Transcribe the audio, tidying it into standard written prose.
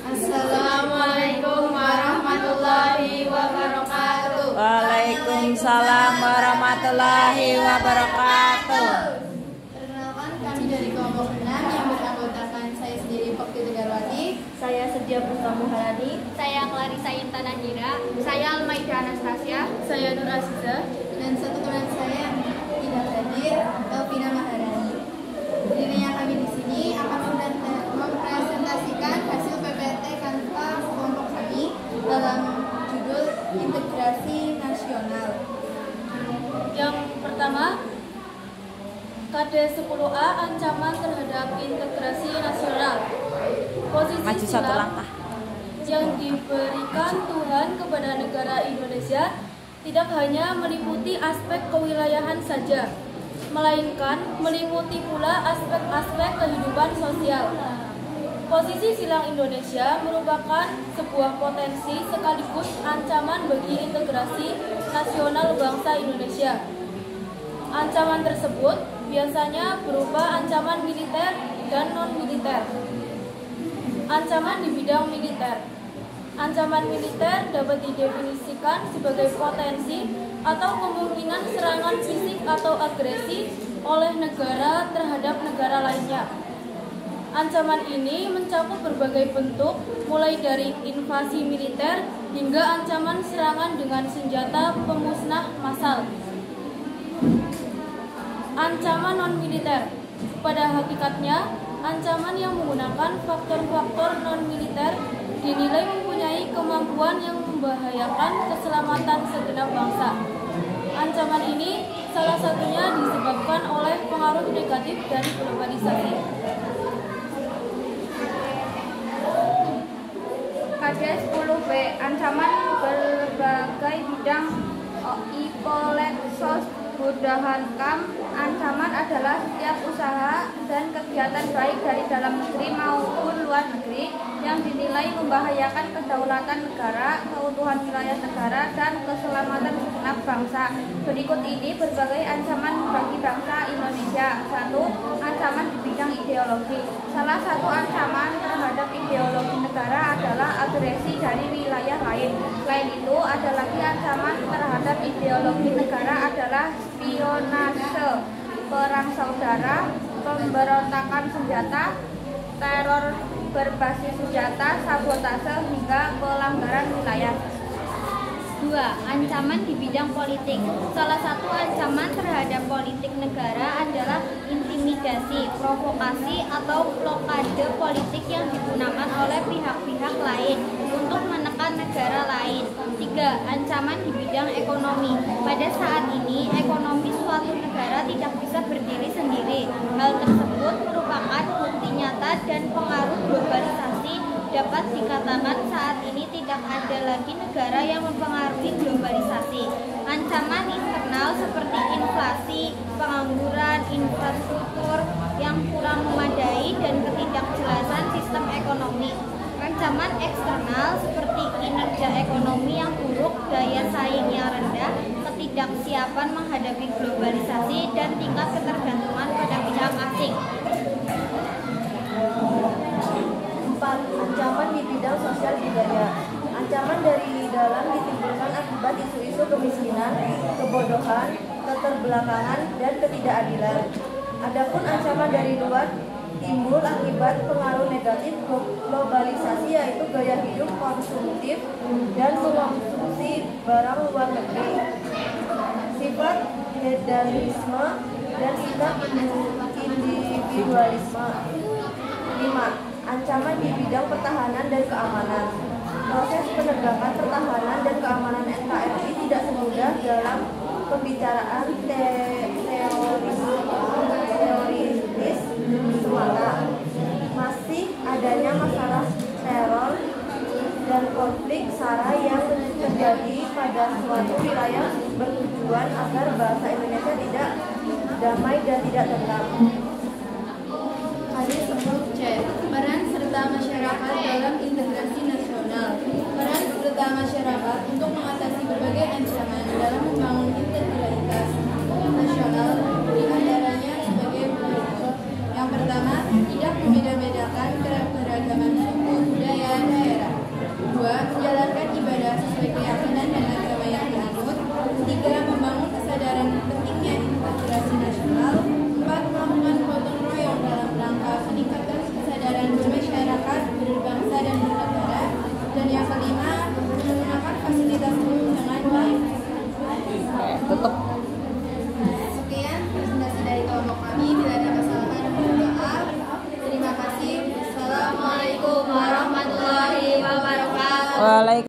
Assalamualaikum warahmatullahi wabarakatuh. Waalaikumsalam warahmatullahi wabarakatuh. Perkenalkan, kami dari kelompok 6 yang beranggotakan saya sendiri Pokti Tegarwati, Saya Sedia Putramu Harani, Saya Clarissa Intanahira, saya Almaida Anastasia, saya Nur Aziza, dan satu teman saya yang tidak hadir, Elvina Maharani. Berdirinya kami di sini akan mempresentasikan hasil PPT Kanva kelompok kami dalam judul Integrasi Nasional. yang pertama, KD 10A ancaman terhadap integrasi nasional. Posisi Maju satu silam langkah. yang diberikan Tuhan kepada negara Indonesia tidak hanya meliputi aspek kewilayahan saja, melainkan meliputi pula aspek-aspek kehidupan sosial. Posisi silang Indonesia merupakan sebuah potensi sekaligus ancaman bagi integrasi nasional bangsa Indonesia. Ancaman tersebut biasanya berupa ancaman militer dan non-militer. Ancaman di bidang militer. Ancaman militer dapat didefinisikan sebagai potensi atau kemungkinan serangan fisik atau agresi oleh negara terhadap negara lainnya. Ancaman ini mencakup berbagai bentuk, mulai dari invasi militer hingga ancaman serangan dengan senjata pemusnah massal. Ancaman non-militer. Pada hakikatnya, ancaman yang menggunakan faktor-faktor non-militer dinilai mempunyai kemampuan yang membahayakan keselamatan segenap bangsa. Ancaman ini salah satunya disebabkan oleh pengaruh negatif dari globalisasi. KD 10B ancaman berbagai bidang Ipoletsos Budahankam. Ancaman adalah setiap usaha dan kegiatan baik dari dalam negeri maupun luar negeri yang dinilai membahayakan kedaulatan negara, keutuhan wilayah negara, dan keselamatan segenap bangsa. Berikut ini berbagai ancaman bagi bangsa Indonesia. 1. Ancaman di bidang ideologi. Salah satu ancaman terhadap ideologi negara adalah agresi dari wilayah lain. Selain itu, ada lagi ancaman terhadap ideologi negara adalah spionase, perang saudara, pemberontakan senjata, teror berbasis senjata, sabotase, hingga pelanggaran wilayah. 2. Ancaman di bidang politik. Salah satu ancaman terhadap politik negara adalah intimidasi, provokasi, atau blokade politik yang digunakan oleh pihak-pihak lain untuk menekan negara lain. 3. Ancaman di bidang ekonomi. Pada saat ini, ekonomi suatu negara tidak bisa berdiri sendiri. Hal tersebut merupakan bukti nyata dan pengaruh globalisasi. Dapat dikatakan saat ini tidak ada lagi negara yang mempengaruhi globalisasi. Ancaman internal seperti inflasi, pengangguran, infrastruktur yang kurang memadai, dan ketidakjelasan sistem ekonomi. Ancaman eksternal seperti kinerja ekonomi yang buruk, daya saing yang rendah, ketidaksiapan menghadapi globalisasi, dan tingkat ketergantungan pada pihak asing. 4. Ancaman di bidang sosial budaya. Ancaman dari dalam ditimbulkan akibat isu-isu kemiskinan, kebodohan, keterbelakangan, dan ketidakadilan. Adapun ancaman dari luar timbul akibat pengaruh negatif globalisasi, yaitu gaya hidup konsumtif dan mengonsumsi barang luar negeri, sifat hedonisme, dan sikap individualisme. 5. Ancaman di bidang pertahanan dan keamanan. Proses penegakan pertahanan dan keamanan NKRI tidak semudah dalam pembicaraan teoritis semata. Masih adanya masalah teror dan konflik SARA yang terjadi pada suatu wilayah bertujuan agar bahasa Indonesia tidak damai dan tidak tentram.